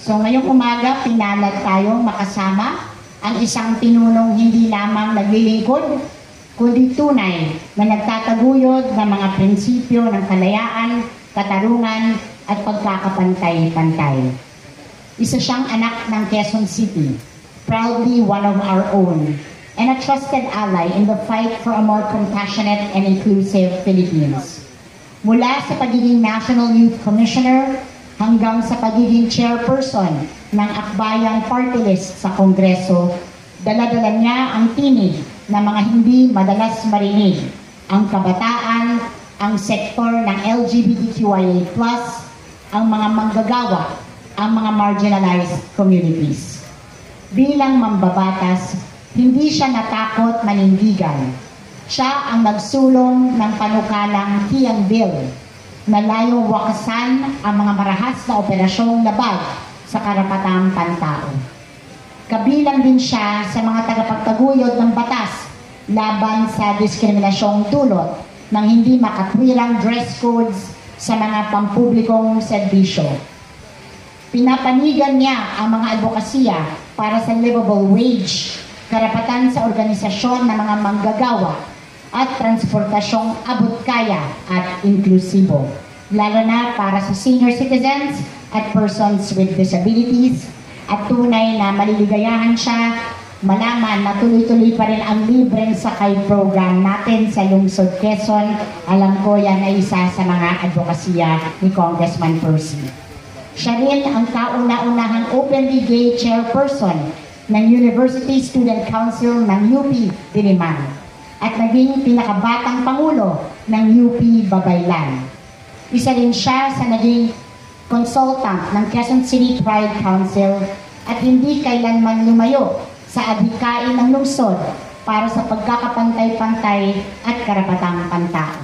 So ngayong umaga, pinalad tayong makasama ang isang pinunong hindi lamang naglilingkod, kundi tunay na nagtataguyod ng mga prinsipyo ng kalayaan, katarungan at pagkakapantay-pantay. Isa siyang anak ng Quezon City, proudly one of our own, and a trusted ally in the fight for a more compassionate and inclusive Philippines. Mula sa pagiging National Youth Commissioner hanggang sa pagiging chairperson ng Akbayang Party List sa Kongreso, dala-dala niya ang tinig na mga hindi madalas marinig, ang kabataan, ang sektor ng LGBTQIA+, ang mga manggagawa, ang mga marginalized communities. Bilang mambabatas, hindi siya natakot manindigan. Siya ang nagsulong ng panukalang Tiang Bill na layong wakasan ang mga marahas na operasyong labag sa karapatang pantao. Kabilang din siya sa mga tagapagtaguyod ng batas laban sa diskriminasyong dulot ng hindi makatwirang dress codes sa mga pampublikong serbisyo. Pinapanigan niya ang mga advokasya para sa livable wage, karapatan sa organisasyon ng mga manggagawa, at transportasyong abot-kaya at inklusibo, lalo na para sa senior citizens at persons with disabilities, at tunay na maliligayahan siya malaman na tuloy-tuloy pa rin ang libreng sakay program natin sa Lungsod Quezon. Alam ko yan ay isa sa mga advokasya ni Congressman Percy. Siya rin ang kauna-unahang openly gay chairperson ng University Student Council ng UP Diliman at naging pinakabatang pangulo ng UP Babaylan. Isa rin siya sa naging consultant ng Quezon City Pride Council at hindi kailanman lumayo sa adhikain ng lungsod para sa pagkakapantay-pantay at karapatang pantao.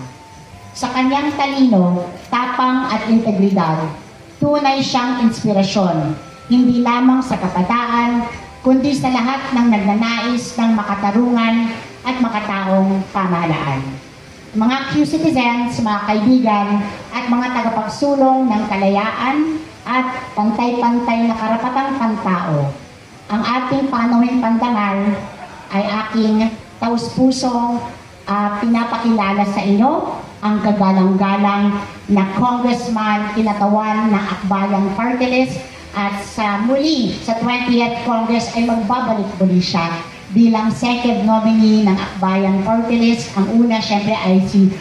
Sa kanyang talino, tapang at integridad, tunay siyang inspirasyon, hindi lamang sa kabataan, kundi sa lahat ng nagnanais ng makatarungan at makataong pamahalaan. Mga Q-citizens, mga kaibigan, at mga tagapagsulong ng kalayaan at pantay-pantay na karapatang pantao, ang ating panauhing pandangal ay aking taus-pusong pinapakilala sa inyo ang kagalang-galang na Congressman kinatawan ng Akbayang Party List, at sa muli, sa 20th Congress ay magbabalik muli siya bilang second nominee ng Akbayang Party List. Ang una, syempre, ay si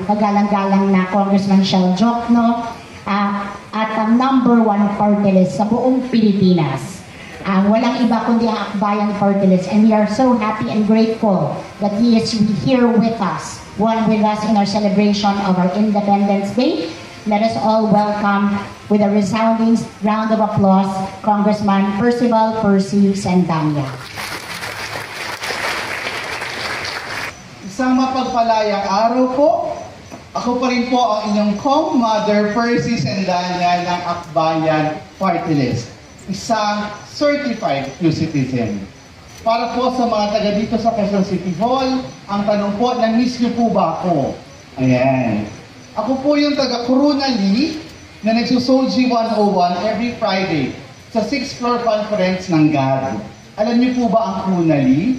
kagalang-galang na Congressman Shell Jokno, at ang number 1 party list sa buong Pilipinas. Walang iba kundi ang Akbayang Party List, and we are so happy and grateful that he is here with us, one with us in our celebration of our Independence Day. Let us all welcome with a resounding round of applause, Congressman Percival Percy Sendanya. Isang mapagpalayang araw po. Ako pa rin po ang inyong co-mother, Percy Sendanya ng Akbayan Party List. Isang certified Q-citizen. Para po sa mga taga dito sa Quezon City Hall, ang tanong po, na-miss niyo po ba ako? Ayan. Ako po yung taga Corunali na nagsusolji 101 every Friday sa 6th floor conference ng GAD. Alam niyo po ba ang Corunali?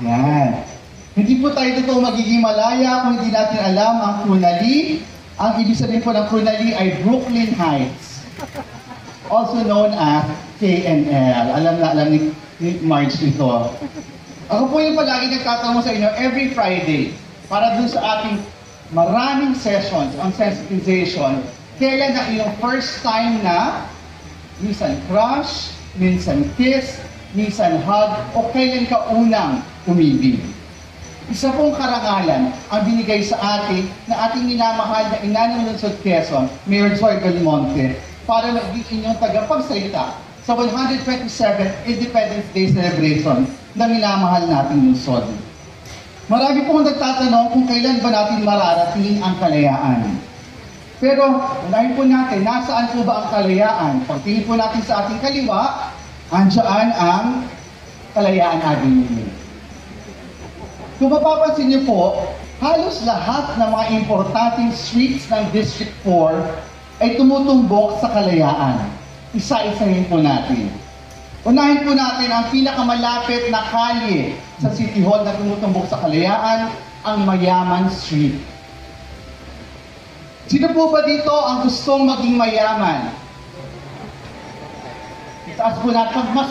Yan. Hindi po tayo dito magiging malaya kung hindi natin alam ang Corunali. Ang ibig sabihin po ng Corunali ay Brooklyn Heights, also known as KNL. Alam ni Marge ito. Ako po yung palagi nagtatanong sa inyo every Friday para dun sa ating maraming sessions on sensitization. Kailan na yung first time na minsan crush, minsan kiss, minsan hug, o kailan ka unang umibig? Isa pong karangalan ang binigay sa atin na ating minamahal na ina ng Lungsod Quezon, Mayor Joy Belmonte, para maging inyong tagapagsalita sa 127th Independence Day celebration na minamahal nating lungsod. Marami pong nagtatanong kung kailan ba natin mararating ang kalayaan. Pero, unahin po natin, nasaan po ba ang kalayaan? Pagtingin po natin sa ating kaliwa, andyan ang Kalayaan Avenue. Kung mapapansin niyo po, halos lahat ng mga importanteng streets ng District 4 ay tumutumbok sa Kalayaan. Isa-isahin po natin. Unahin po natin ang pinakamalapit na kalye sa City Hall na tumutumbok sa Kalayaan, ang Mayaman Street. Sino po ba dito ang gustong maging mayaman? Itaas po natin. Pag mas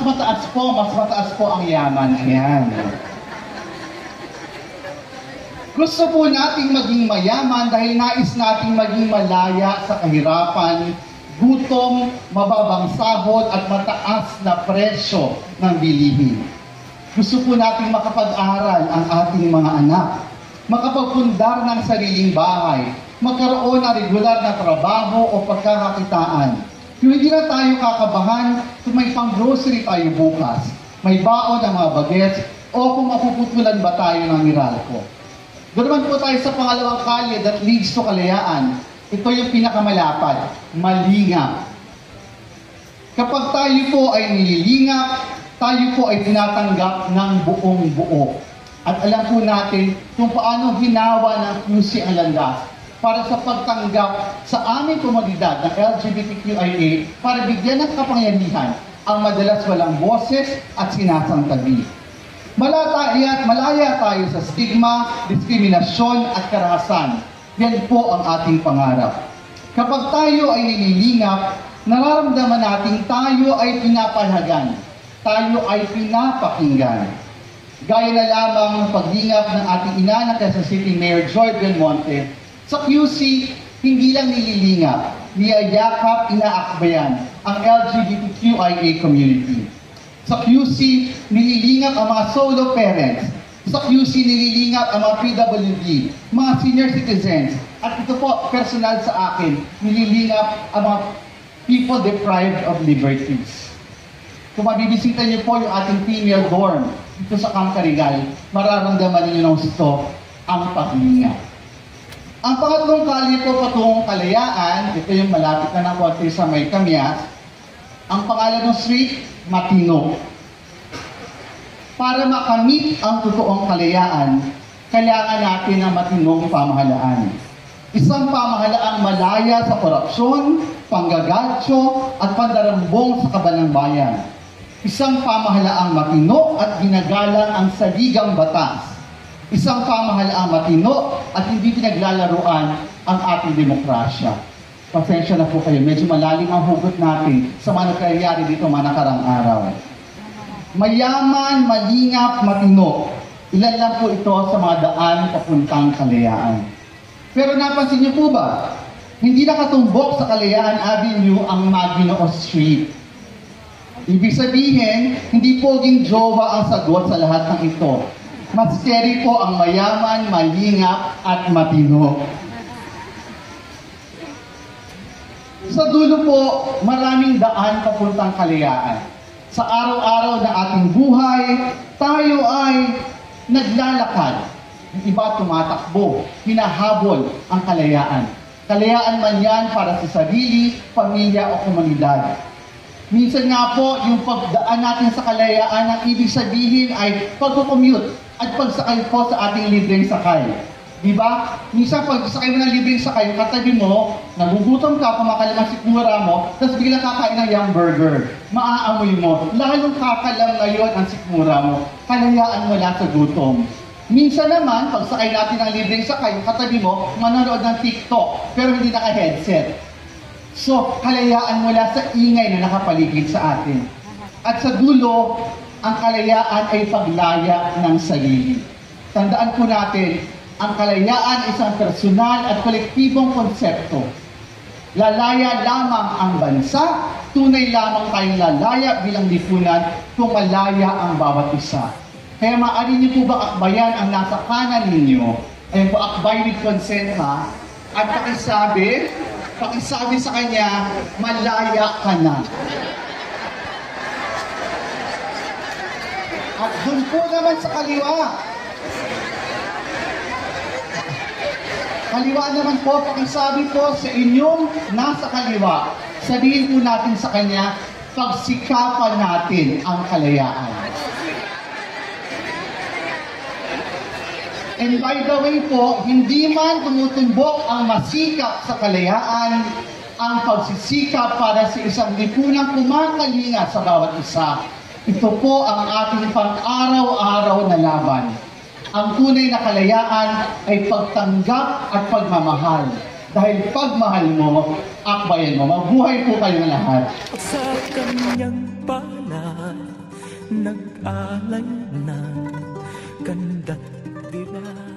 mataas po ang yaman. Ayan. Gusto po nating maging mayaman dahil nais nating maging malaya sa kahirapan, gutom, mababang sahod at mataas na presyo ng bilihin. Gusto po nating makapag-aral ang ating mga anak, makapagpundar ng sariling bahay, magkaroon ng regular na trabaho o pagkakakitaan. Yung hindi na tayo kakabahan kung may pang-grocery tayo bukas, may baon ng mga bagets, o kung mapuputulan ba tayo ng Meralco. Doon naman po tayo sa pangalawang kalye that leads to Kalayaan. Ito yung pinakamalapad, malingap. Kapag tayo po ay nililingap, tayo po ay tinatanggap ng buong buo. At alam po natin kung paano ginawa ng QC ang landas para sa pagtanggap sa aming komunidad ng LGBTQIA para bigyan ng kapangyarihan ang madalas walang boses at sinasangtabi. Malaya tayo sa stigma, diskriminasyon at karahasan. Yan po ang ating pangarap. Kapag tayo ay nililingap, nararamdaman natin tayo ay pinapalhagan, tayo ay pinapakinggan. Gaya na lamang ng paglingap ng ating ina na Quezon City Mayor Joy Belmonte, sa QC, hindi lang nililingap, niyayakap, inaakbayan ang LGBTQIA community. Sa QC, nililingap ang mga solo parents. Sa QC, nililingap ang mga PWD, mga senior citizens. At ito po, personal sa akin, nililingap ang mga people deprived of liberties. Kung mabibisita niyo po yung ating female dorm dito sa Camp Carigal, mararamdaman niyo ng gusto ang paglingap. Ang pangatlong kalye po patungong Kalayaan, ito yung malapit na ng konti sa May Kamyas. Ang pangalan ng street, Matino. Para makamit ang totoong kalayaan, kailangan natin ng matinong pamahalaan. Isang pamahalaang malaya sa korupsyon, panggagatso, at pandarambong sa kabanang bayan. Isang pamahalaang matino at ginagalang ang saligang batas. Isang pamahalaang matino at hindi pinaglalaruan ang ating demokrasya. Pasensya na po kayo, medyo malalim ang hugot natin sa mga nagkayari dito mga nakarang araw. Mayaman, malingap, matino. Ilan lang po ito sa mga daan papuntang Kalayaan. Pero napansin niyo po ba, hindi nakatumbok sa Kalayaan Avenue ang Maginoo Street. Ibig sabihin, hindi poging jowa ang sagot sa lahat ng ito. Mas scary po ang mayaman, malingap, at matino. Sa dulo po, maraming daan papuntang Kalayaan. Sa araw-araw na ating buhay, tayo ay naglalakad. Yung iba tumatakbo, hinahabol ang kalayaan. Kalayaan man yan para sa sarili, pamilya o komunidad. Minsan nga po, yung pagdaan natin sa kalayaan, ang ibig sabihin ay pag-commute at pagsakay po sa ating libreng sakay. Diba? Minsan pag sakay mo ng libreng sakay, katabi mo, nagugutom ka, kumakalam ang sikmura mo, tapos biglang kakain ng Yum Burger. Maaamoy mo. Lalong kakalam ngayon ang sikmura mo. Kalayaan mo lang sa gutom. Minsan naman, pag sakay natin ng libreng sakay, katabi mo, manonood ng TikTok, pero hindi naka-headset. So, kalayaan mo lang sa ingay na nakapaligid sa atin. At sa dulo, ang kalayaan ay paglaya ng sarili. Tandaan po natin, ang kalayaan ay isang personal at kolektibong konsepto. Lalaya lamang ang bansa, tunay lamang tayong lalaya bilang lipunan kung malaya ang bawat isa. Kaya maaari niyo po ba akbayan ang nasa kanan ninyo? Ayun po, akbay with consent ha. At pakisabi sa kanya, malaya ka na. At dun po naman sa kaliwa. Kaliwa naman po, pakisabi po sa inyong nasa kaliwa. Sabihin po natin sa kanya, pagsikapan natin ang kalayaan. And by the way po, hindi man tumutumbok ang masikap sa kalayaan, ang pagsisikap para sa isang lipunang kumakalinga sa bawat isa. Ito po ang ating pang-araw-araw na laban. Ang tunay na kalayaan ay pagtanggap at pagmamahal. Dahil pagmahal mo, akbayan mo. Mabuhay po kayo lahat. Sa kanyang palad, nag-alay na kanda't dilag.